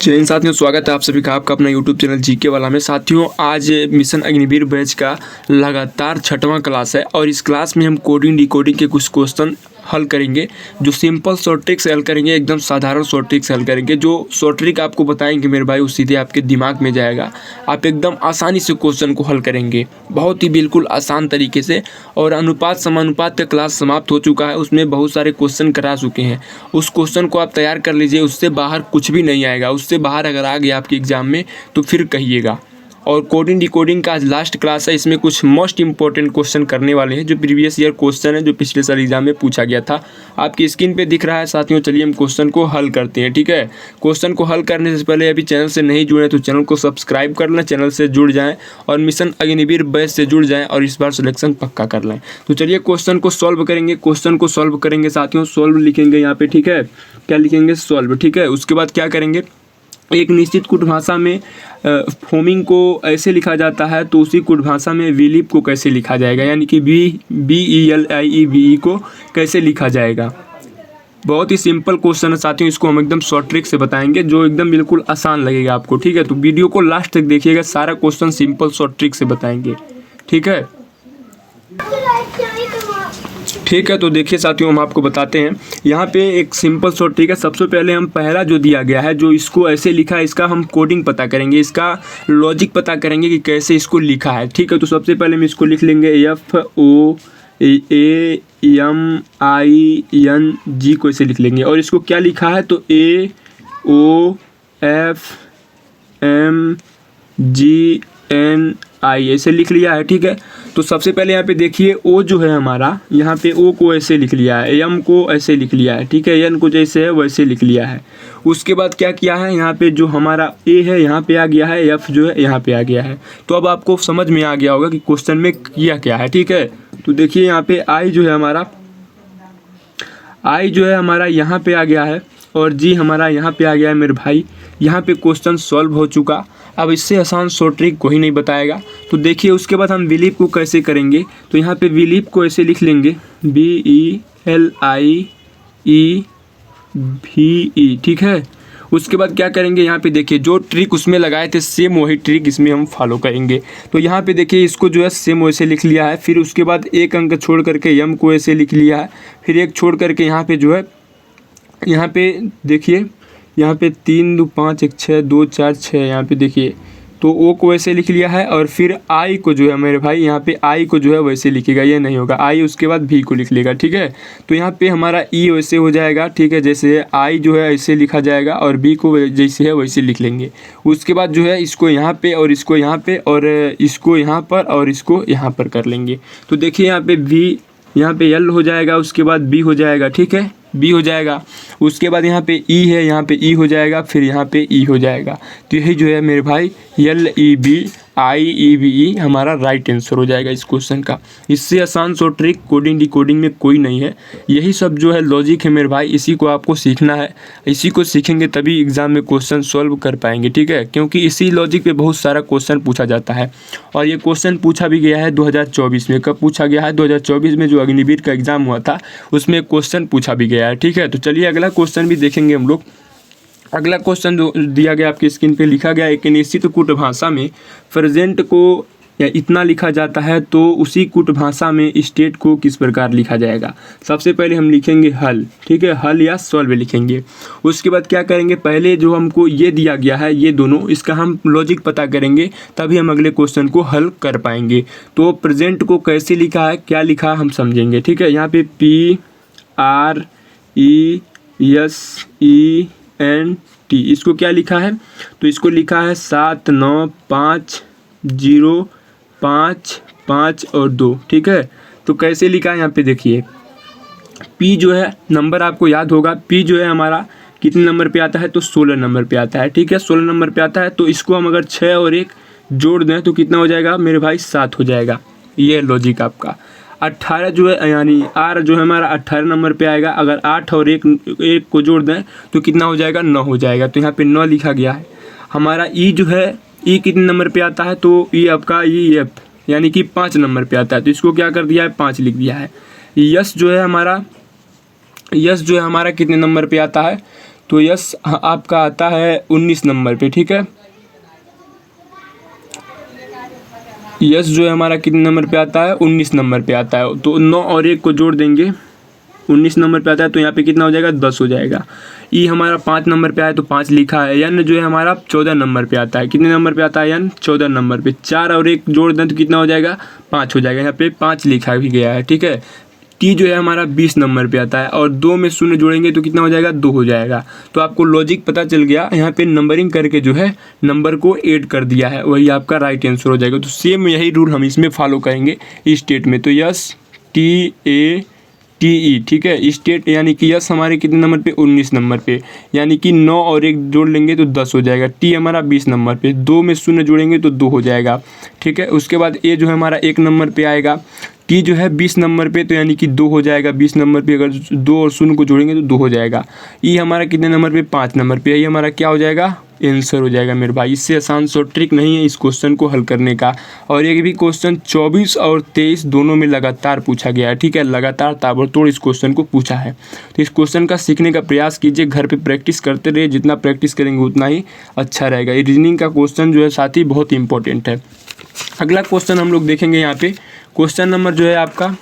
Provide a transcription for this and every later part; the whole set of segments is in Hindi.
जय हिंद साथियों, स्वागत है आप सभी का आपका अपना यूट्यूब चैनल जीके वाला में। साथियों, आज मिशन अग्निवीर बैच का लगातार 6वां क्लास है और इस क्लास में हम कोडिंग डिकोडिंग के कुछ क्वेश्चन हल करेंगे, जो सिंपल शॉर्ट ट्रिक से हल करेंगे, एकदम साधारण शॉर्ट ट्रिक से हल करेंगे। जो शॉर्ट ट्रिक आपको बताएंगे मेरे भाई, वो सीधे आपके दिमाग में जाएगा, आप एकदम आसानी से क्वेश्चन को हल करेंगे, बहुत ही बिल्कुल आसान तरीके से। और अनुपात समानुपात का क्लास समाप्त हो चुका है, उसमें बहुत सारे क्वेश्चन करा चुके हैं। उस क्वेश्चन को आप तैयार कर लीजिए, उससे बाहर कुछ भी नहीं आएगा। उससे बाहर अगर आ गया आपके एग्जाम में तो फिर कहिएगा। और कोडिंग डिकोडिंग का आज लास्ट क्लास है, इसमें कुछ मोस्ट इंपॉर्टेंट क्वेश्चन करने वाले हैं, जो प्रीवियस ईयर क्वेश्चन है, जो पिछले साल एग्जाम में पूछा गया था। आपकी स्क्रीन पे दिख रहा है साथियों। चलिए हम क्वेश्चन को हल करते हैं, ठीक है। क्वेश्चन को हल करने से पहले अभी चैनल से नहीं जुड़े तो चैनल को सब्सक्राइब कर लें, चैनल से जुड़ जाएं और मिशन अग्निवीर बैच से जुड़ जाएं और इस बार सिलेक्शन पक्का कर लें। तो चलिए क्वेश्चन को सॉल्व करेंगे। क्वेश्चन को सॉल्व करेंगे साथियों, सॉल्व लिखेंगे यहाँ पे, ठीक है। क्या लिखेंगे? सॉल्व, ठीक है। उसके बाद क्या करेंगे, एक निश्चित कूट भाषा में फॉर्मिंग को ऐसे लिखा जाता है, तो उसी कूट भाषा में विलीप को कैसे लिखा जाएगा, यानी कि BELIEVE को कैसे लिखा जाएगा। बहुत ही सिंपल क्वेश्चन है साथियों, इसको हम एकदम शॉर्ट ट्रिक से बताएंगे, जो एकदम बिल्कुल आसान लगेगा आपको, ठीक है। तो वीडियो को लास्ट तक देखिएगा, सारा क्वेश्चन सिंपल शॉर्ट ट्रिक से बताएंगे, ठीक है। ठीक है, तो देखिए साथियों, हम आपको बताते हैं। यहाँ पे एक सिंपल शॉर्ट ट्रिक है। सबसे पहले हम पहला जो दिया गया है, जो इसको ऐसे लिखा है, इसका हम कोडिंग पता करेंगे, इसका लॉजिक पता करेंगे कि कैसे इसको लिखा है, ठीक है। तो सबसे पहले हम इसको लिख लेंगे FOAMING को ऐसे लिख लेंगे। और इसको क्या लिखा है, तो AOFMGNI ऐसे लिख लिया है, ठीक है। तो सबसे पहले यहाँ पे देखिए, ओ जो है हमारा, यहाँ पे ओ को ऐसे लिख लिया है, एम को ऐसे लिख लिया है, ठीक है। एन को जैसे है वैसे लिख लिया है। उसके बाद क्या किया है, यहाँ पे जो हमारा ए है यहाँ पे आ गया है, एफ जो है यहाँ पे आ गया है। तो अब आपको समझ में आ गया होगा कि क्वेश्चन में किया क्या है, ठीक है। तो देखिए यहाँ पे आई जो है हमारा यहाँ पे आ गया है, और जी हमारा यहाँ पे आ गया है मेरे भाई। यहाँ पे क्वेश्चन सॉल्व हो चुका। अब इससे आसान शॉर्ट ट्रिक कोई नहीं बताएगा। तो देखिए उसके बाद हम विलीप को कैसे करेंगे, तो यहाँ पे विलीप को ऐसे लिख लेंगे BELIEVE, ठीक है। उसके बाद क्या करेंगे, यहाँ पे देखिए जो ट्रिक उसमें लगाए थे सेम वही ट्रिक इसमें हम फॉलो करेंगे। तो यहाँ पे देखिए इसको जो है सेम वैसे लिख लिया है। फिर उसके बाद एक अंक छोड़ करके एम को ऐसे लिख लिया है। फिर एक छोड़ करके यहाँ पे जो है, यहाँ पे देखिए, यहाँ पे 3 2 5 1 6 2 4 6, यहाँ पे देखिए, तो ओ को वैसे लिख लिया है। और फिर आई को जो है मेरे भाई, यहाँ पे आई को जो है वैसे लिखेगा, ये नहीं होगा आई, उसके बाद भी को लिख लेगा, ठीक है। तो यहाँ पे हमारा ई वैसे हो जाएगा, ठीक है। जैसे आई जो है ऐसे लिखा जाएगा और बी को जैसे है वैसे लिख लेंगे। उसके बाद जो है इसको यहाँ पे और इसको यहाँ पे और इसको यहाँ पर और इसको यहाँ पर कर लेंगे। तो देखिए यहाँ पे भी, यहाँ पे एल हो जाएगा, उसके बाद बी हो जाएगा, ठीक है, बी हो जाएगा। उसके बाद यहाँ पे ई है, यहाँ पे ई हो जाएगा, फिर यहाँ पे ई हो जाएगा। तो यही जो है मेरे भाई LEBIEVE हमारा राइट आंसर हो जाएगा इस क्वेश्चन का। इससे आसान शॉर्ट ट्रिक कोडिंग डिकोडिंग में कोई नहीं है। यही सब जो है लॉजिक है मेरे भाई, इसी को आपको सीखना है। इसी को सीखेंगे तभी एग्जाम में क्वेश्चन सॉल्व कर पाएंगे, ठीक है। क्योंकि इसी लॉजिक पे बहुत सारा क्वेश्चन पूछा जाता है। और ये क्वेश्चन पूछा भी गया है 2024 में। कब पूछा गया है? 2024 में जो अग्निवीर का एग्जाम हुआ था उसमें क्वेश्चन पूछा भी गया है, ठीक है। तो चलिए अगला क्वेश्चन भी देखेंगे हम लोग। अगला क्वेश्चन जो दिया गया आपकी स्क्रीन पे, लिखा गया एक निश्चित कूट भाषा में प्रेजेंट को या इतना लिखा जाता है, तो उसी कूट भाषा में स्टेट को किस प्रकार लिखा जाएगा। सबसे पहले हम लिखेंगे हल, ठीक है, हल या सॉल्व लिखेंगे। उसके बाद क्या करेंगे, पहले जो हमको ये दिया गया है, ये दोनों, इसका हम लॉजिक पता करेंगे, तभी हम अगले क्वेश्चन को हल कर पाएंगे। तो प्रेजेंट को कैसे लिखा है, क्या लिखा है, हम समझेंगे, ठीक है। यहाँ पे PRESENT, इसको क्या लिखा है, तो इसको लिखा है 7 9 5 0 5 5 और 2, ठीक है। तो कैसे लिखा है, यहाँ पे देखिए, P जो है नंबर आपको याद होगा, P जो है हमारा कितने नंबर पे आता है, तो 16 नंबर पे आता है, ठीक है। 16 नंबर पे आता है, तो इसको हम अगर 6 और 1 जोड़ दें तो कितना हो जाएगा मेरे भाई, 7 हो जाएगा। ये लॉजिक आपका। 18 जो है, यानी R जो है हमारा 18 नंबर पे आएगा। अगर 8 और 1 को जोड़ दें तो कितना हो जाएगा, 9 हो जाएगा। तो यहाँ पे 9 लिखा गया है। हमारा E जो है, E कितने नंबर पे आता है, तो E आपका EF यानी कि 5 नंबर पे आता है, तो इसको क्या कर दिया है, 5 लिख दिया है। यस जो है हमारा कितने नंबर पे आता है, तो यस आपका आता है 19 नंबर पे। ठीक है, यस जो है हमारा कितने नंबर पे आता है, 19 नंबर पे आता है। तो 9 और 1 को जोड़ देंगे, 19 नंबर पे आता है, तो यहाँ पे कितना हो जाएगा, 10 हो जाएगा। ई हमारा 5 नंबर पे आया तो 5 लिखा है। यन जो है हमारा 14 नंबर पे आता है। कितने नंबर पे आता है यन, 14 नंबर पे। 4 और 1 जोड़ दें तो कितना हो जाएगा, 5 हो जाएगा। यहाँ पे 5 लिखा भी गया है। ठीक है, टी जो है हमारा 20 नंबर पे आता है और 2 में शून्य जोड़ेंगे तो कितना हो जाएगा, 2 हो जाएगा। तो आपको लॉजिक पता चल गया, यहाँ पे नंबरिंग करके जो है नंबर को ऐड कर दिया है, वही आपका राइट आंसर हो जाएगा। तो सेम यही रूल हम इसमें फॉलो करेंगे इस स्टेट में। तो यस TATE, ठीक है, स्टेट यानी कि यस हमारे कितने नंबर पे, 19 नंबर पे, यानी कि 9 और 1 जोड़ लेंगे तो 10 हो जाएगा। टी हमारा 20 नंबर पे, 2 में शून्य जोड़ेंगे तो 2 हो जाएगा। ठीक है, उसके बाद ए जो है हमारा 1 नंबर पे आएगा। टी जो है 20 नंबर पे, तो यानी कि 2 हो जाएगा। 20 नंबर पे अगर 2 और शून्य को जोड़ेंगे तो 2 हो जाएगा। ई हमारा कितने नंबर पे, 5 नंबर पे, ये हमारा क्या हो जाएगा, आंसर हो जाएगा मेरे भाई। इससे आसान शॉर्ट ट्रिक नहीं है इस क्वेश्चन को हल करने का। और ये भी क्वेश्चन 24 और 23 दोनों में लगातार पूछा गया है। ठीक है, लगातार ताबड़तोड़ इस क्वेश्चन को पूछा है। तो इस क्वेश्चन का सीखने का प्रयास कीजिए, घर पे प्रैक्टिस करते रहिए, जितना प्रैक्टिस करेंगे उतना ही अच्छा रहेगा। ये रीजनिंग का क्वेश्चन जो है साथ ही बहुत इंपॉर्टेंट है। अगला क्वेश्चन हम लोग देखेंगे यहाँ पे, क्वेश्चन नंबर जो है आपका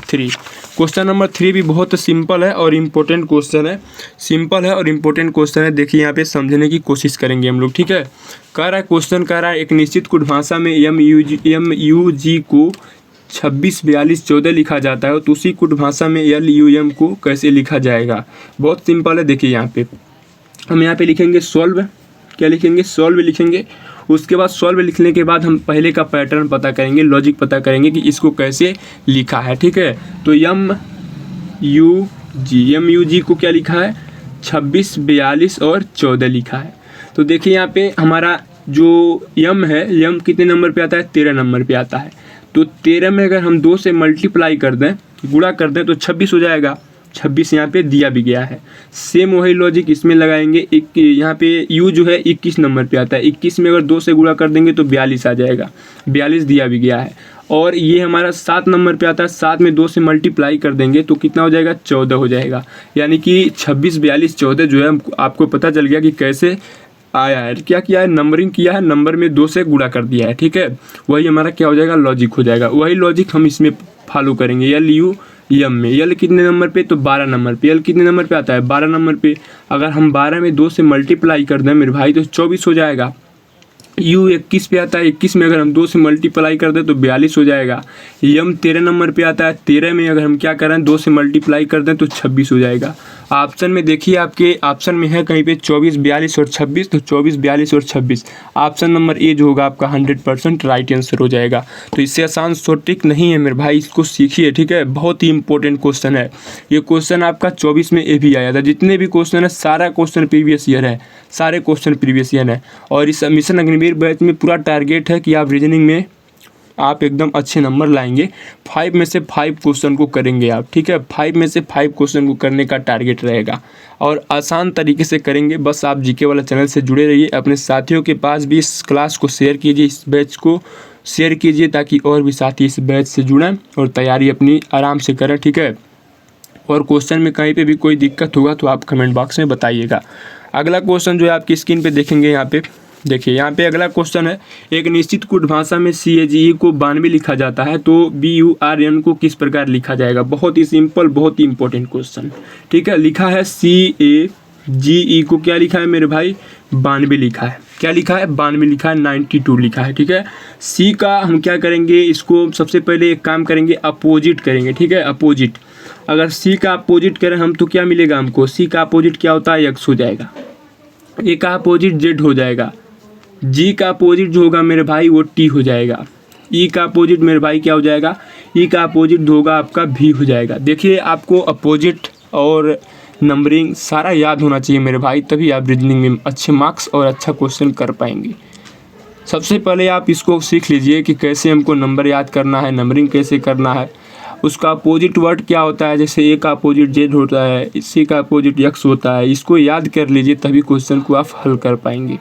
3। क्वेश्चन नंबर 3 भी बहुत सिंपल है और इम्पोर्टेंट क्वेश्चन है। सिंपल है और इम्पोर्टेंट क्वेश्चन है। देखिए यहाँ पे समझने की कोशिश करेंगे हम लोग। ठीक है, कह रहा है क्वेश्चन कह रहा है एक निश्चित कुट भाषा में MUG को 26 42 14 लिखा जाता है, तो उसी कुट भाषा में LUM को कैसे लिखा जाएगा। बहुत सिंपल है। देखिए यहाँ पे हम यहाँ पे लिखेंगे सॉल्व। क्या लिखेंगे, सॉल्व लिखेंगे। उसके बाद सॉल्व लिखने के बाद हम पहले का पैटर्न पता करेंगे, लॉजिक पता करेंगे कि इसको कैसे लिखा है। ठीक है, तो MUG को क्या लिखा है, 26 42 और 14 लिखा है। तो देखिए यहाँ पे हमारा जो यम है, यम कितने नंबर पे आता है, 13 नंबर पे आता है। तो 13 में अगर हम 2 से मल्टीप्लाई कर दें, गुणा कर दें, तो 26 हो जाएगा। 26 यहाँ पे दिया भी गया है। सेम वही लॉजिक इसमें लगाएंगे। यहाँ पे यू जो है 21 नंबर पे आता है। 21 में अगर 2 से गुणा कर देंगे तो 42 आ जाएगा। 42 दिया भी गया है। और ये हमारा 7 नंबर पे आता है। 7 में 2 से मल्टीप्लाई कर देंगे तो कितना हो जाएगा, 14 हो जाएगा। यानी कि 26 42 14 जो है आपको पता चल गया कि कैसे आया है। क्या किया है, नंबरिंग किया है, नंबर में 2 से गुणा कर दिया है। ठीक है, वही हमारा क्या हो जाएगा, लॉजिक हो जाएगा। वही लॉजिक हम इसमें फॉलो करेंगे। LUM में यल कितने नंबर पे, तो 12 नंबर पे। यल कितने नंबर पे आता है, 12 नंबर पे। अगर हम 12 में 2 से मल्टीप्लाई कर दें मेरे भाई तो 24 हो जाएगा। U 21 पे आता है। 21 में अगर हम 2 से मल्टीप्लाई कर दें तो 42 हो जाएगा। यम 13 नंबर पे आता है। 13 में अगर हम क्या करें, 2 से मल्टीप्लाई कर दें तो 26 हो जाएगा। ऑप्शन में देखिए, आपके ऑप्शन में है कहीं पे 24 42 और 26, तो 24 42 और 26 ऑप्शन नंबर ए जो होगा आपका 100% राइट आंसर हो जाएगा। तो इससे आसान शॉर्ट ट्रिक नहीं है मेरे भाई, इसको सीखिए। ठीक है, बहुत ही इंपॉर्टेंट क्वेश्चन है ये। क्वेश्चन आपका 24 में ए भी आया था। जितने भी क्वेश्चन है सारा क्वेश्चन प्रीवियस ईयर है, सारे क्वेश्चन प्रीवियस ईयर है। और इस मिशन अग्निवीर बैच में पूरा टारगेट है कि आप रीजनिंग में आप एकदम अच्छे नंबर लाएंगे। 5 में से 5 क्वेश्चन को करेंगे आप। ठीक है, 5 में से 5 क्वेश्चन को करने का टारगेट रहेगा और आसान तरीके से करेंगे। बस आप जीके वाला चैनल से जुड़े रहिए, अपने साथियों के पास भी इस क्लास को शेयर कीजिए, इस बैच को शेयर कीजिए ताकि और भी साथी इस बैच से जुड़ें और तैयारी अपनी आराम से करें। ठीक है, और क्वेश्चन में कहीं पे भी कोई दिक्कत होगा तो आप कमेंट बॉक्स में बताइएगा। अगला क्वेश्चन जो है आपकी स्क्रीन पे देखेंगे यहाँ पे। देखिए यहाँ पे अगला क्वेश्चन है, एक निश्चित कुट भाषा में CAGE को 92 लिखा जाता है, तो BURN को किस प्रकार लिखा जाएगा। बहुत ही सिंपल, बहुत ही इंपॉर्टेंट क्वेश्चन। ठीक है, लिखा है CAGE को क्या लिखा है मेरे भाई, 92 लिखा है। क्या लिखा है, 92 लिखा है, 92 लिखा है। ठीक है, सी का हम क्या करेंगे, इसको सबसे पहले एक काम करेंगे, अपोजिट करेंगे। ठीक है, अपोजिट। अगर सी का अपोजिट करें हम तो क्या मिलेगा हमको, सी का अपोजिट क्या होता है, एक्स हो जाएगा। ए का अपोजिट जेड हो जाएगा। जी का अपोजिट जो होगा मेरे भाई वो टी हो जाएगा। ई का अपोजिट मेरे भाई क्या हो जाएगा, ई का अपोजिट जो होगा आपका भी हो जाएगा। देखिए आपको अपोजिट और नंबरिंग सारा याद होना चाहिए मेरे भाई, तभी आप रीजनिंग में अच्छे मार्क्स और अच्छा क्वेश्चन कर पाएंगे। सबसे पहले आप इसको सीख लीजिए कि कैसे हमको नंबर याद करना है, नंबरिंग कैसे करना है, उसका अपोजिट वर्ड क्या होता है। जैसे ए का अपोजिट जेड होता है, सी का अपोजिट एक्स होता है। इसको याद कर लीजिए तभी क्वेश्चन को आप हल कर पाएंगे।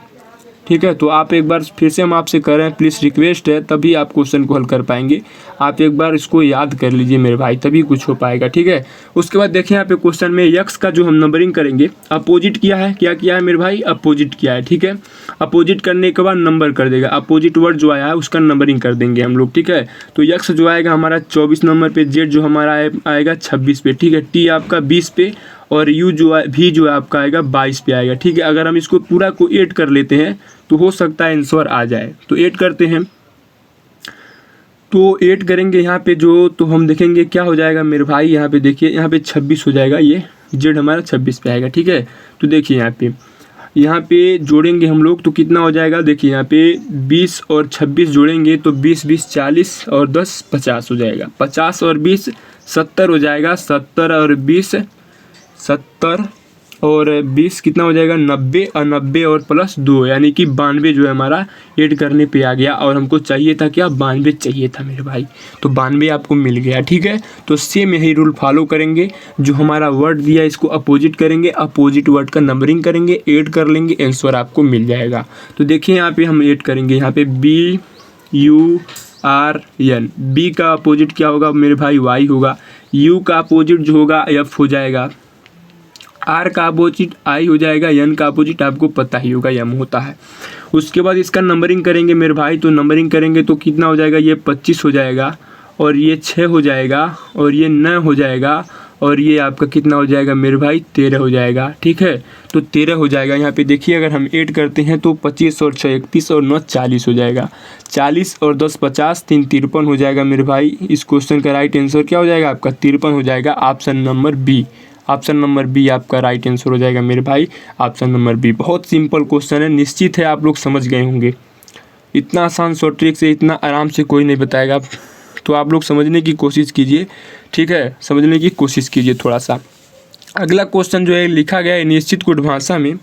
ठीक है। तो आप एक बार फिर से हम आपसे कर रहे हैं, प्लीज़ रिक्वेस्ट है, तभी आप क्वेश्चन को हल कर पाएंगे। आप एक बार इसको याद कर लीजिए मेरे भाई, तभी कुछ हो पाएगा, ठीक है। उसके बाद देखिए यहाँ पे क्वेश्चन में यक्स का जो हम नंबरिंग करेंगे, अपोजिट किया है, क्या किया है मेरे भाई, अपोजिट किया है, ठीक है। अपोजिट करने के बाद नंबर कर देगा, अपोजिट वर्ड जो आया है उसका नंबरिंग कर देंगे हम लोग, ठीक है। तो यक्स जो आएगा हमारा 24 नंबर पे, जेड जो हमारा आएगा 26 पे, ठीक है, टी आपका 20 पे, और यू जो है भी जो है आपका आएगा 22 पे आएगा, ठीक है। अगर हम इसको पूरा को ऐड कर लेते हैं तो हो सकता है आंसर आ जाए। तो ऐड करते हैं, तो ऐड करेंगे यहाँ पे जो, तो हम देखेंगे क्या हो जाएगा मेरे भाई। यहाँ पे देखिए, यहाँ पे 26 हो जाएगा, ये जेड हमारा 26 पे आएगा, ठीक है। तो देखिए यहाँ पे जोड़ेंगे हम लोग तो कितना हो जाएगा, देखिए यहाँ पे 20 और 26 जोड़ेंगे तो 20 20 40 और 10 50 हो जाएगा, 50 और 20 70 हो जाएगा, 70 और 20 70 और 20 कितना हो जाएगा, 90, और 90 और प्लस 2 यानी कि 92 जो है हमारा ऐड करने पे आ गया। और हमको चाहिए था क्या, 92 चाहिए था मेरे भाई, तो 92 आपको मिल गया, ठीक है। तो सेम यही रूल फॉलो करेंगे, जो हमारा वर्ड दिया इसको अपोजिट करेंगे, अपोजिट वर्ड का नंबरिंग करेंगे, ऐड कर लेंगे, आंसर आपको मिल जाएगा। तो देखिए यहाँ पे हम ऐड करेंगे, यहाँ पे BURN, बी का अपोजिट क्या होगा मेरे भाई, वाई होगा, यू का अपोजिट जो होगा एफ हो जाएगा, आर का अपोजिट आई हो जाएगा, एन का अपोजिट आपको पता ही होगा एम होता है। उसके बाद इसका नंबरिंग करेंगे मेरे भाई, तो नंबरिंग करेंगे तो कितना हो जाएगा, ये 25 हो जाएगा, और ये 6 हो जाएगा, और ये 9 हो जाएगा, और ये आपका कितना हो जाएगा मेरे भाई, 13 हो जाएगा, ठीक है। तो 13 हो जाएगा। यहाँ पे देखिए अगर हम ऐड करते हैं तो 25 और 6 31 और 9 40 हो जाएगा, 40 और 10 50, 3 53 हो जाएगा मेरे भाई। इस क्वेश्चन का राइट आंसर क्या हो जाएगा आपका, 53 हो जाएगा। Option number B, option number B आपका राइट आंसर हो जाएगा मेरे भाई, ऑप्शन नंबर बी। बहुत सिंपल क्वेश्चन है, निश्चित है आप लोग समझ गए होंगे। इतना आसान शॉर्ट ट्रिक से इतना आराम से कोई नहीं बताएगा, तो आप लोग समझने की कोशिश कीजिए, ठीक है, समझने की कोशिश कीजिए थोड़ा सा। अगला क्वेश्चन जो है लिखा गया है निश्चित गुण भाषा में,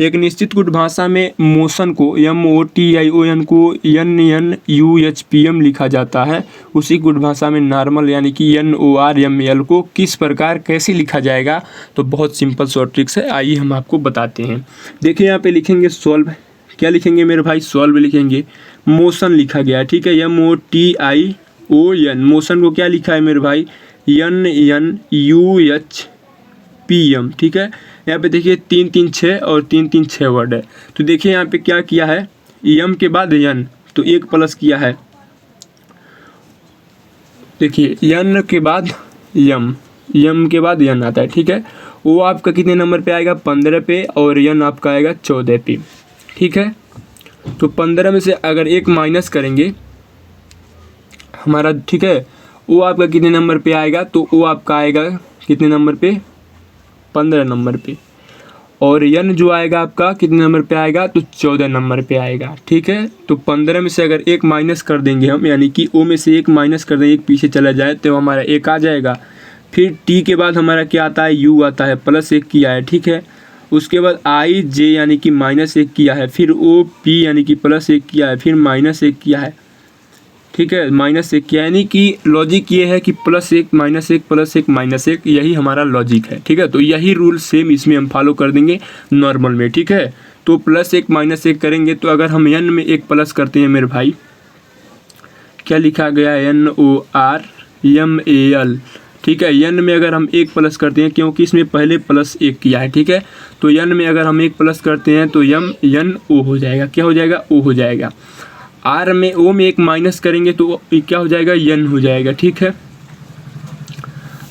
एक निश्चित गुण भाषा में मोशन को MOTION को NNUHPM लिखा जाता है, उसी गुण भाषा में नॉर्मल यानी कि NORML को किस प्रकार कैसे लिखा जाएगा। तो बहुत सिंपल शॉर्ट ट्रिक्स है, आइए हम आपको बताते हैं। देखिए यहाँ पे लिखेंगे सॉल्व, क्या लिखेंगे मेरे भाई, सॉल्व लिखेंगे, मोशन लिखा गया है, ठीक है, MOTION, मोशन को क्या लिखा है मेरे भाई, NNUHPM, ठीक है। यहाँ पे देखिए 3 3 6 और 3 3 6 वर्ड है। तो देखिए यहाँ पे क्या किया है, एम के बाद एन, तो एक प्लस किया है, देखिए एन के बाद एम के बाद एन आता है, ठीक है। वो आपका कितने नंबर पे आएगा, 15 पे, और एन आपका आएगा 14 पे, ठीक है। तो 15 में से अगर एक माइनस करेंगे हमारा, ठीक है, वो आपका कितने नंबर पे आएगा, तो वो आपका आएगा कितने नंबर पे, 15 नंबर पे, और एन जो आएगा आपका कितने नंबर पे आएगा, तो 14 नंबर पे आएगा, ठीक है। तो 15 में से अगर एक माइनस कर देंगे हम, यानी कि ओ में से एक माइनस कर देंगे, एक पीछे चला जाए तो हमारा एक आ जाएगा। फिर टी के बाद हमारा क्या आता है, यू आता है, प्लस 1 किया है, ठीक है। उसके बाद आई जे यानी कि -1 किया है, फिर ओ पी यानी कि +1 किया है, फिर -1 किया है, ठीक है, -1 किया, यानी कि लॉजिक ये है कि +1 -1 +1 -1, यही हमारा लॉजिक है, ठीक है। तो यही रूल सेम इसमें हम फॉलो कर देंगे नॉर्मल में, ठीक है। तो +1 -1 करेंगे, तो अगर हम n में एक प्लस करते हैं मेरे भाई, क्या लिखा गया है, NORMAL, ठीक है। n में अगर हम एक प्लस करते हैं, क्योंकि इसमें पहले +1 किया है, ठीक है, तो n में अगर हम एक प्लस करते हैं तो NO हो जाएगा, क्या हो जाएगा, O हो जाएगा। आर में ओ में एक माइनस करेंगे तो क्या हो जाएगा, एन हो जाएगा, ठीक है।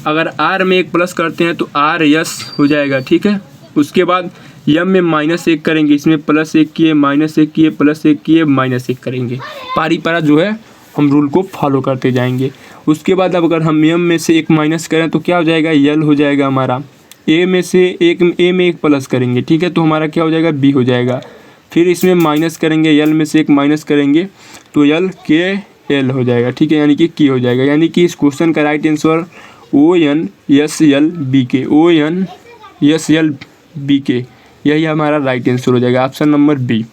अगर आर में एक प्लस करते हैं तो RS हो जाएगा, ठीक है। उसके बाद यम में -1 करेंगे, इसमें +1 किए, -1 किए, +1 किए, -1 करेंगे, पारी पारा जो है हम रूल को फॉलो करते जाएंगे। उसके बाद अब अगर हम यम में से एक माइनस करें तो क्या हो जाएगा, यल हो जाएगा हमारा। ए में एक प्लस करेंगे, ठीक है, तो हमारा क्या हो जाएगा, बी हो जाएगा। फिर इसमें माइनस करेंगे, यल में से एक माइनस करेंगे तो यल के एल हो जाएगा, ठीक है, यानी कि की हो जाएगा। यानी कि इस क्वेश्चन का राइट आंसर ONSLBK, ONSLBK, यही हमारा राइट आंसर हो जाएगा, ऑप्शन नंबर बी।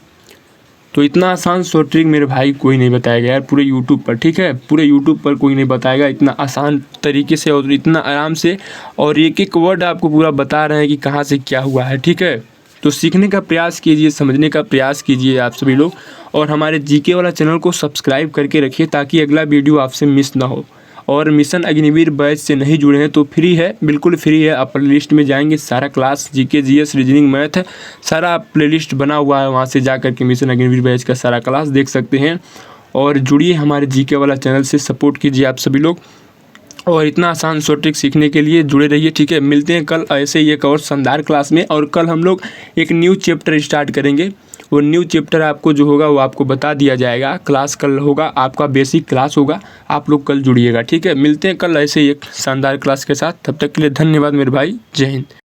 तो इतना आसान शॉर्ट ट्रिक मेरे भाई कोई नहीं बताएगा यार पूरे यूट्यूब पर, ठीक है, पूरे यूट्यूब पर कोई नहीं बताएगा इतना आसान तरीके से और इतना आराम से, और एक एक वर्ड आपको पूरा बता रहे हैं कि कहाँ से क्या हुआ है, ठीक है। तो सीखने का प्रयास कीजिए, समझने का प्रयास कीजिए आप सभी लोग, और हमारे जीके वाला चैनल को सब्सक्राइब करके रखिए ताकि अगला वीडियो आपसे मिस ना हो। और मिशन अग्निवीर बैच से नहीं जुड़े हैं तो फ्री है, बिल्कुल फ्री है। आप प्लेलिस्ट में जाएंगे, सारा class GK GS reasoning math सारा प्लेलिस्ट बना हुआ है, वहाँ से जा करके मिशन अग्निवीर बैच का सारा क्लास देख सकते हैं। और जुड़िए हमारे जीके वाला चैनल से, सपोर्ट कीजिए आप सभी लोग, और इतना आसान शॉर्ट ट्रिक सीखने के लिए जुड़े रहिए। ठीक है, मिलते हैं कल ऐसे ही एक और शानदार क्लास में। और कल हम लोग एक न्यू चैप्टर स्टार्ट करेंगे, वो न्यू चैप्टर आपको जो होगा वो आपको बता दिया जाएगा। क्लास कल होगा, आपका बेसिक क्लास होगा, आप लोग कल जुड़िएगा। ठीक है, मिलते हैं कल ऐसे ही एक शानदार क्लास के साथ। तब तक के लिए धन्यवाद मेरे भाई, जय हिंद।